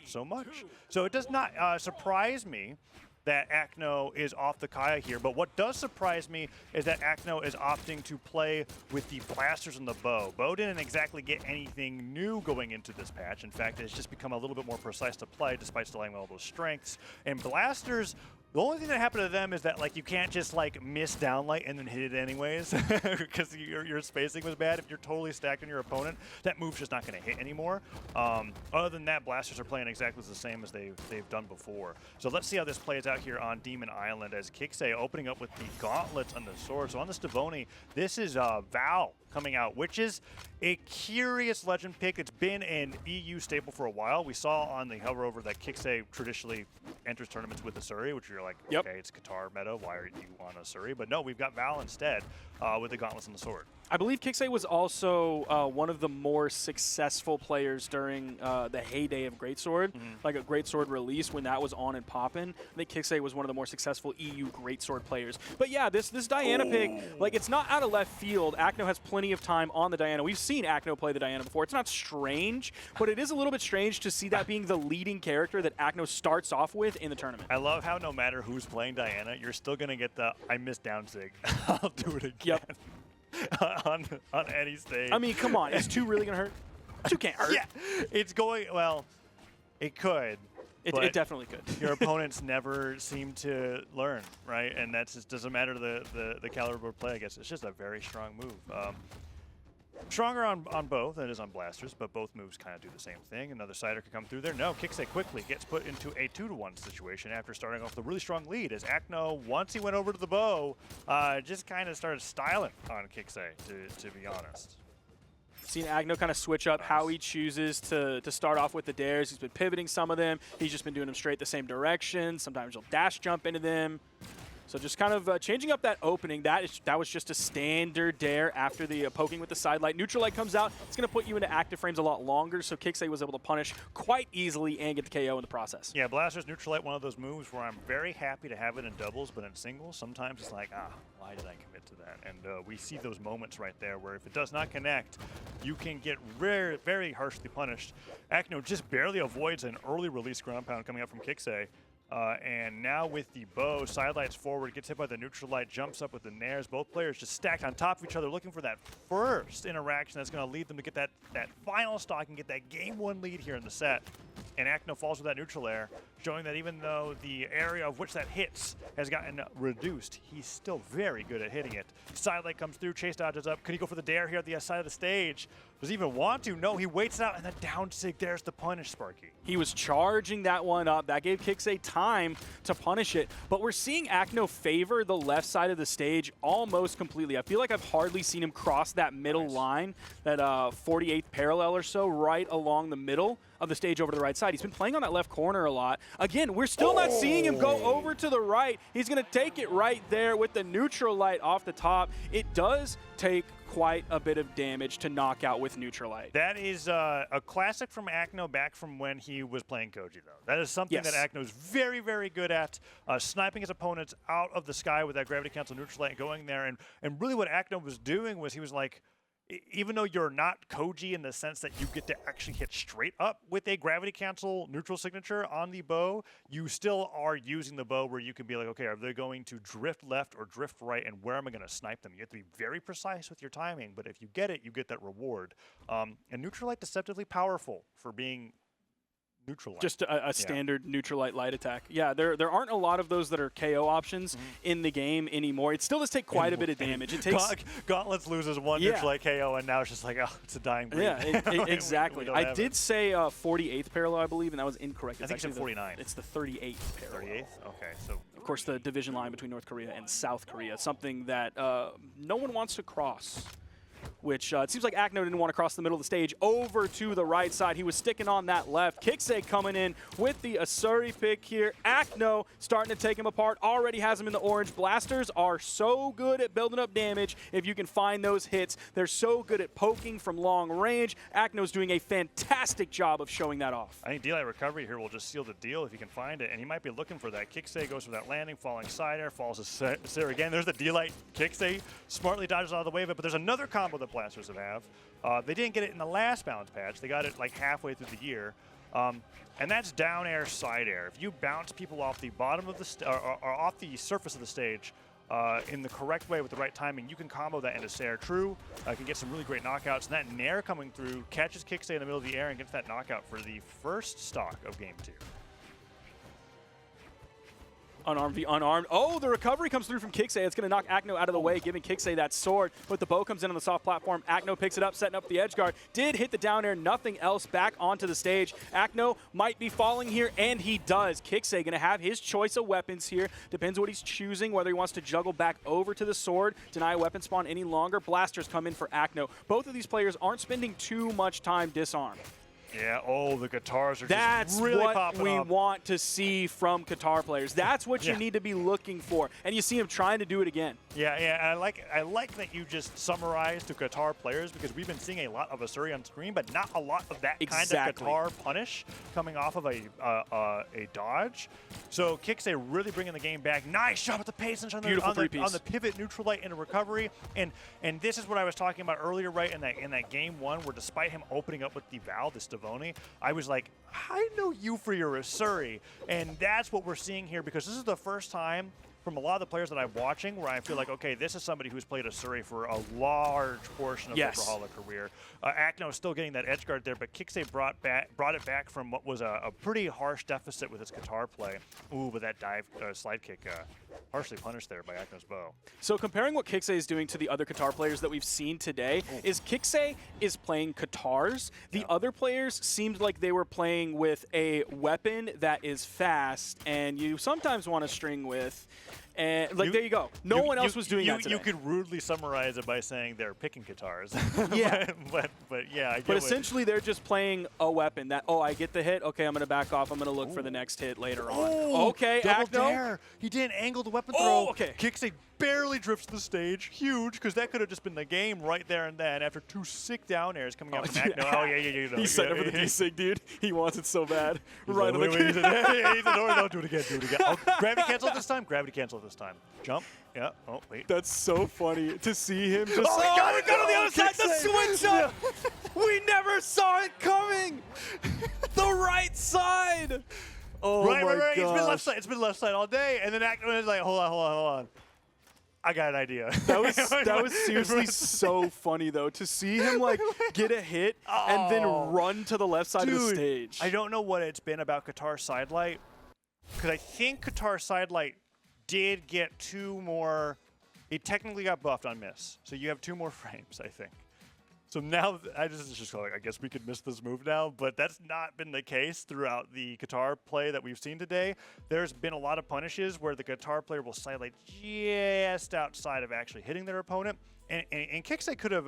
so much. So it does not surprise me that Acno is off the Kaya here, but what does surprise me is that Acno is opting to play with the blasters and the bow. Bow didn't exactly get anything new going into this patch. In fact, it's just become a little bit more precise to play despite still having all those strengths. And blasters, the only thing that happened to them is that like you can't just like miss downlight and then hit it anyways because your spacing was bad. If you're totally stacked on your opponent, that move's just not going to hit anymore. Other than that, blasters are playing exactly the same as they've done before. So let's see how this plays out here on Demon Island as KiXe opening up with the gauntlets on the sword. So on the Stivoni, this is Val coming out, which is a curious legend pick. It's been an EU staple for a while. We saw on the Hell Rover that KiXe traditionally enters tournaments with Asuri, which you're like, okay, it's Qatar meta. Why are you on Asuri? But no, we've got Val instead with the gauntlets and the sword. I believe KiXe was also one of the more successful players during the heyday of Greatsword, like a Greatsword release when that was on and popping. I think KiXe was one of the more successful EU Greatsword players. But yeah, this Diana pick, like it's not out of left field. Acno has plenty of time on the Diana. We've seen Acno play the Diana before. It's not strange, but it is a little bit strange to see that being the leading character that Acno starts off with in the tournament. I love how no matter who's playing Diana, you're still going to get the, I missed down sig. I'll do it again. Yep. on any stage. I mean, come on. Is 2 really going to hurt? 2 can't hurt. Yeah, it's going, well, it could. It definitely could. Your opponents never seem to learn, right? And that just doesn't matter the caliber of play, I guess. It's just a very strong move. Stronger on both than it is on blasters, but both moves kind of do the same thing. Another sider could come through there. No, KiXe quickly gets put into a 2-to-1 situation after starting off with a really strong lead, as Acno, once he went over to the bow, just kind of started styling on KiXe, to be honest. Seen Acno kind of switch up how he chooses to start off with the dares. He's been pivoting some of them. He's just been doing them straight the same direction. Sometimes he'll dash jump into them. So just kind of changing up that opening. That was just a standard dare after the poking with the side light. Neutral light comes out. It's going to put you into active frames a lot longer, so KiXe was able to punish quite easily and get the KO in the process. Yeah, blasters, neutral light, one of those moves where I'm very happy to have it in doubles, but in singles, sometimes it's like, why did I commit to that? And we see those moments right there where if it does not connect, you can get very harshly punished. Acno just barely avoids an early release ground pound coming up from KiXe. And now with the bow, sidelights forward, gets hit by the neutral light, jumps up with the nairs. Both players just stacked on top of each other, looking for that first interaction that's going to lead them to get that final stock and get that game 1 lead here in the set. And Acno falls with that neutral air, showing that even though the area of which that hits has gotten reduced, he's still very good at hitting it. Sidelight comes through, chase dodges up. Could he go for the dare here at the side of the stage? Does he even want to? No, he waits out, and the down sig dares to punish Sparky. He was charging that one up. That gave KiXe time to punish it. But we're seeing Acno favor the left side of the stage almost completely. I feel like I've hardly seen him cross that middle line, that 48th parallel or so, right along the middle of the stage over to the right side. He's been playing on that left corner a lot. Again, we're still not seeing him go over to the right. He's going to take it right there with the neutral light off the top. It does take quite a bit of damage to knock out with neutral light. That is a classic from Acno back from when he was playing Koji, though. That is something that Acno is very good at, sniping his opponents out of the sky with that gravity cancel neutral light, going there. And really what Acno was doing was he was like, even though you're not Koji in the sense that you get to actually hit straight up with a gravity cancel neutral signature on the bow, you still are using the bow where you can be like, okay, are they going to drift left or drift right, and where am I going to snipe them? You have to be very precise with your timing, but if you get it, you get that reward. And neutral light deceptively powerful for being neutral light. Just a standard neutral light attack. Yeah, there aren't a lot of those that are KO options in the game anymore. It still does take quite a bit of damage. It takes Gauntlets loses one neutral light KO, and now it's just like, oh, it's a dying breed. Yeah, exactly. I did say 48th parallel, I believe, and that was incorrect. I think it's 49. It's the 38th parallel. 38th? Okay, so of course, the division line between North Korea and South Korea, something that no one wants to cross. Which it seems like Acno didn't want to cross the middle of the stage over to the right side. He was sticking on that left. KiXe coming in with the Asuri pick here. Acno starting to take him apart. Already has him in the orange. Blasters are so good at building up damage if you can find those hits. They're so good at poking from long range. Acno's doing a fantastic job of showing that off. I think D-Light recovery here will just seal the deal if he can find it, and he might be looking for that. KiXe goes for that landing, falling side air, falls to Sarah again. There's the D-Light. KiXe smartly dodges out of the way of it, but there's another combo that blasters have. They didn't get it in the last balance patch. They got it like halfway through the year. And that's down air, side air. If you bounce people off the bottom of the or off the surface of the stage in the correct way with the right timing, you can combo that into Sair True. Can get some really great knockouts. And that Nair coming through catches KiXe in the middle of the air and gets that knockout for the first stock of Game 2. Unarmed v unarmed. Oh, the recovery comes through from KiXe. It's going to knock Acno out of the way, giving KiXe that sword. But the bow comes in on the soft platform. Acno picks it up, setting up the edge guard. Did hit the down air, nothing else. Back onto the stage. Acno might be falling here, and he does. KiXe going to have his choice of weapons here. Depends what he's choosing, whether he wants to juggle back over to the sword, deny weapon spawn any longer. Blasters come in for Acno. Both of these players aren't spending too much time disarmed. Yeah, oh, the guitars are That's just really what popping we up. want to see from Qatar players. That's what you need to be looking for. And you see him trying to do it again. Yeah, I like that you just summarized to Qatar players, because we've been seeing a lot of Asuri on screen, but not a lot of that kind of Qatar punish coming off of a dodge. So KiXe really bringing the game back. Nice job with the patience on the pivot, neutral light into recovery. And this is what I was talking about earlier, right, in that game 1, where despite him opening up with the Val, this Devoni, I was like, I know you for your Asuri. And that's what we're seeing here, because this is the first time from a lot of the players that I'm watching where I feel like, okay, this is somebody who's played Asuri for a large portion of their Brawlhalla career. Acno is still getting that edge guard there, but KiXe brought it back from what was a pretty harsh deficit with its Qatar play. Ooh, but that dive slide kick harshly punished there by Acno's bow. So comparing what KiXe is doing to the other Qatar players that we've seen today, is KiXe is playing Qatars. The other players seemed like they were playing with a weapon that is fast and you sometimes want to string with. And there you go. No one else was doing that today. You could rudely summarize it by saying they're picking guitars. Yeah. but yeah, I get But essentially they're just playing a weapon that, oh, I get the hit. Okay, I'm going to back off. I'm going to look for the next hit later on. Okay, Acno. He didn't angle the weapon throw. Oh, okay. KiXe barely drifts the stage. Huge, because that could have just been the game right there and then after 2 sick down airs coming out from Acno. Oh, yeah. He set up for the desig, dude. He wants it so bad. Right on the He said, no, do it again. Oh, gravity cancel this time. Gravity cancel this time. Jump. Yeah. Oh, wait. That's so funny to see him just. Oh, we got on the other side. The switch up. We never saw it coming. The right side. Oh right. Gosh. It's been left side. It's been left side all day, and then Acno is like, hold on. I got an idea. That was seriously so funny though, to see him like get a hit and then run to the left side of the stage. I don't know what it's been about Qatar Sidelight, because I think Qatar Sidelight did get 2 more. It technically got buffed on miss, so you have 2 more frames, I think. So now, I guess we could miss this move now, but that's not been the case throughout the Qatar play that we've seen today. There's been a lot of punishes where the Qatar player will sidelight just outside of actually hitting their opponent, and KiXe could have.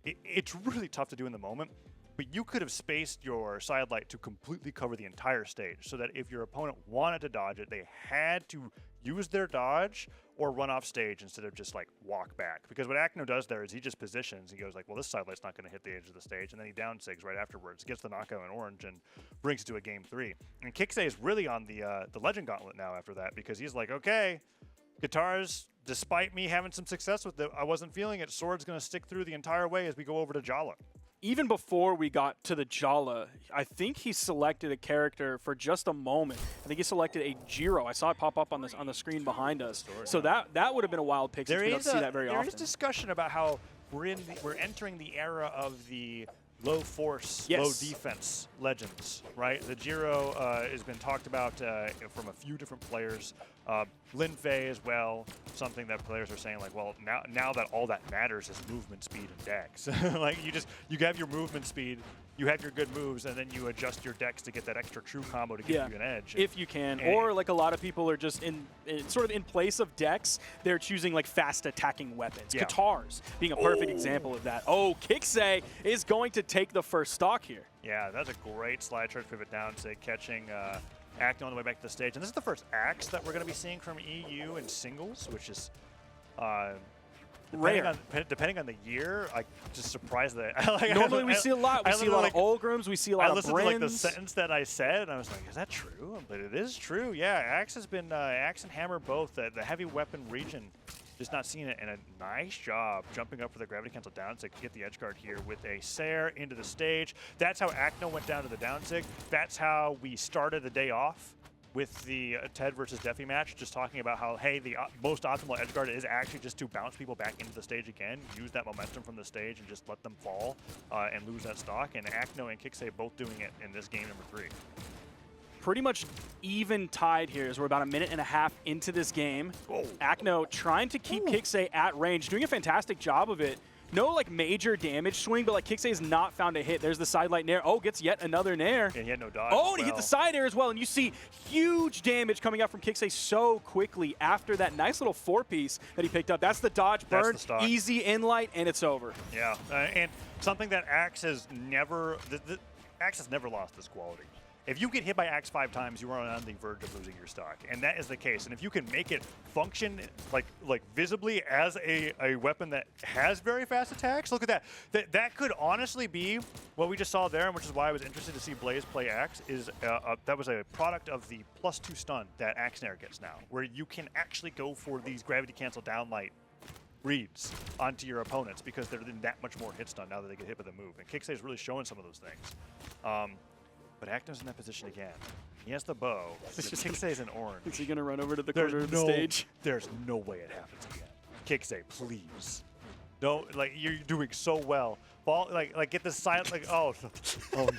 It's really tough to do in the moment, but you could have spaced your sidelight to completely cover the entire stage, so that if your opponent wanted to dodge it, they had to use their dodge or run off stage instead of just like walk back. Because what Acno does there is he just positions. He goes like, well, this sidelight's not going to hit the edge of the stage, and then he down sigs right afterwards, gets the knockout in orange, and brings it to a game 3. And KiXe is really on the Legend Gauntlet now after that, because he's like, okay, guitars, despite me having some success with it, I wasn't feeling it. Sword's going to stick through the entire way as we go over to Jala. Even before we got to the Jala, I think he selected a character for just a moment. I think he selected a Jiro. I saw it pop up on the screen behind us. So that would have been a wild pick, since we don't see that very often. There is discussion about how we're entering the era of the low force, low defense legends, right? The Jiro has been talked about from a few different players. Lin Fei as well, something that players are saying like, well, now that all that matters is movement speed and dex. Like you have your movement speed, you have your good moves, and then you adjust your dex to get that extra true combo to give you an edge. If you can, or like a lot of people are just sort of in place of dex, they're choosing like fast attacking weapons. Qatars being a perfect example of that. Oh, KiXe is going to take the first stock here. Yeah, that's a great slide charge pivot down, catching Acno on the way back to the stage. And this is the first axe that we're going to be seeing from EU in singles, which is rare. Depending on the year, I'm just surprised that normally we see a lot. We see a lot of Olgrams. We see a lot of Brins. I listened to like the sentence that I said, and I was like, "Is that true?" But it is true. Yeah, Axe has been Axe and Hammer both the heavy weapon region Just not seeing it, and a nice job jumping up for the gravity cancel down sig to get the edge guard here with a Sair into the stage. That's how Acno went down to the down sig. That's how we started the day off with the Ted versus Defi match, just talking about how, hey, the most optimal edge guard is actually just to bounce people back into the stage again, use that momentum from the stage and just let them fall and lose that stock. And Acno and KiXe both doing it in this game number 3. Pretty much even tied here as we're about a minute and a half into this game. Oh. Acno trying to keep KiXe at range, doing a fantastic job of it. No like major damage swing, but like KiXe has not found a hit. There's the side light nair. Oh, gets yet another nair. And he had no dodge. Oh, and he hit the side air as well. And you see huge damage coming out from KiXe so quickly after that nice little 4-piece that he picked up. That's the dodge burn, easy in light, and it's over. Yeah, and something that Axe has never, Axe has never lost this quality. If you get hit by Axe 5 times, you are on the verge of losing your stock, and that is the case. And if you can make it function like visibly as a weapon that has very fast attacks, look at that. That could honestly be what we just saw there, and which is why I was interested to see Blaze play Axe. Is that was a product of the +2 stun that Axe Nair gets now, where you can actually go for these gravity cancel downlight reads onto your opponents because they're in that much more hit stun now that they get hit by the move. And KiXe is really showing some of those things. But Acno's in that position again. He has the bow. KiXe's in orange. Is he going to run over to the corner of the stage? There's no way it happens again. KiXe, please. No, like, you're doing so well. Ball, like get the silent, like, oh no.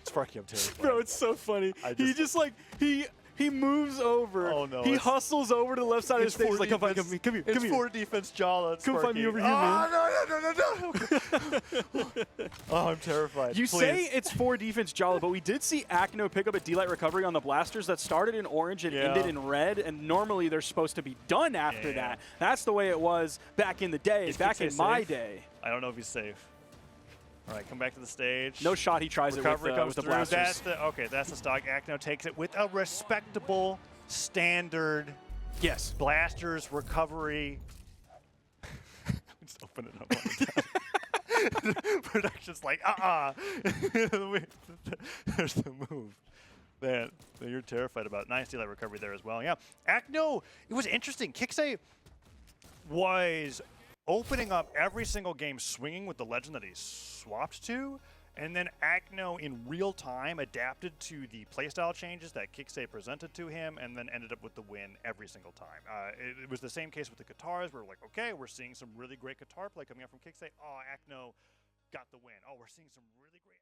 Sparky, I'm terrified. Bro, it's so funny. He just like, he moves over. Oh no. He hustles over to the left side of the stage. Like, come here. It's 4 defense Jala. Come find me over here, man. No. Oh, I'm terrified. You say it's 4 defense Jala, but we did see Acno pick up a D-Light recovery on the blasters that started in orange and ended in red, and normally they're supposed to be done after that. That's the way it was back in the day, back in my day. I don't know if he's safe. All right, come back to the stage. No shot. He tries Recovery it with the blasters. That's the stock. Acno takes it with a respectable standard. Yes. Blasters recovery. Just open it up. Production's like, There's the move. Man, you're terrified about. Nice D-Light recovery there as well. Yeah. Acno, it was interesting. KiXe was opening up every single game swinging with the legend that he swapped to, and then Acno in real time adapted to the playstyle changes that KiXe presented to him, and then ended up with the win every single time. It was the same case with the guitars. We're like, okay, we're seeing some really great guitar play coming out from KiXe. Oh, Acno got the win. Oh, we're seeing some really great